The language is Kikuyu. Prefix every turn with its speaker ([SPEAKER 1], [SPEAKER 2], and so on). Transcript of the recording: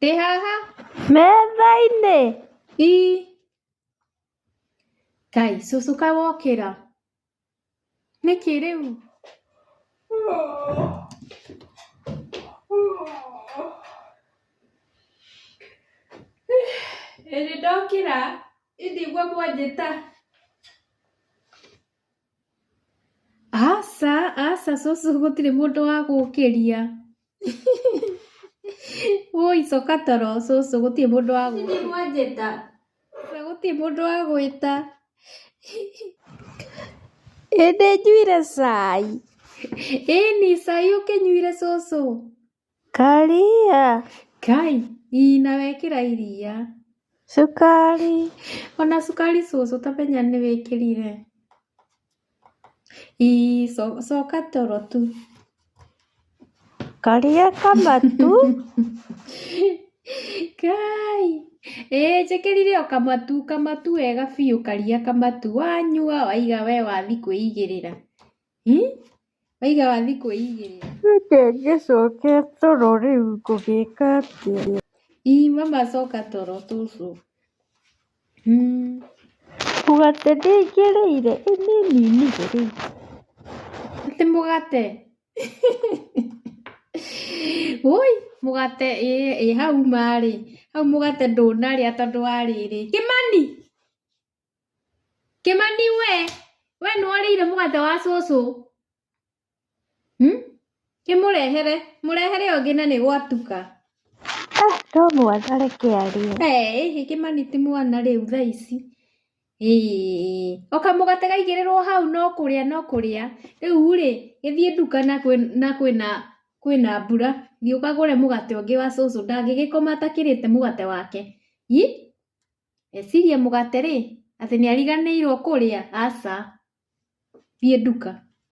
[SPEAKER 1] Ndĩ haha
[SPEAKER 2] metha-inĩ.
[SPEAKER 1] Kai cũcũ kaĩ wokĩra nĩkĩ rĩu? Ĩndĩ ndokĩra ndigua mwanjĩta. Aca cũcũ gũtirĩ mũndũ wa gũkĩria. Woi coka toro cũcũ gũtirĩ mũndũ wa gũkĩria. Mwanjĩta gũtirĩ mũndũ wa gwĩta.
[SPEAKER 2] Ĩndĩ njuire cai.
[SPEAKER 1] Ĩni cai ũkĩnyuire cũcũ.
[SPEAKER 2] Karia.
[SPEAKER 1] Kai na wekĩra iria.
[SPEAKER 2] Cukari.
[SPEAKER 1] Ona cukari cũcũ tamenya nĩ wĩkĩrire. Coka toro tu.
[SPEAKER 2] Karia kamatu.
[SPEAKER 1] Kai njĩkĩrire o kamatu wega biũ karia kamatu wanyua waiga we wathi kwĩigĩrĩra. Waiga wathi kwĩigĩrĩra.
[SPEAKER 2] Reke ngĩcoke toro rĩu ngũgĩka atĩa?
[SPEAKER 1] Mama coka toro cũcũ.
[SPEAKER 2] Mũgate ndĩngĩrĩire nĩ ninire rĩu.
[SPEAKER 1] Atĩ mũgate. Woi mũgate hau marĩ. Hau mũgate ndũnarĩa tondũ wa rĩrĩ. Kĩmani we nĩwarĩire mũgate wa cũcũ? Kĩmũrehere ũngĩ na nĩ gwatuka.
[SPEAKER 2] No mwana reke arĩe.
[SPEAKER 1] Kĩmani ti mwana rĩu thaa ici. O kamũgate gaigĩrĩrwo hau no kũrĩa. Rĩu rĩ gĩthiĩ nduka na kwĩna mbura. Thiĩ ũkagũre mũgate ũngĩ wa cũcũ ndangĩgĩkoma atakĩrĩte mũgate wake. Eciria mũgate rĩ atĩ nĩariganĩirwo kũrĩa. Aca thiĩ nduka.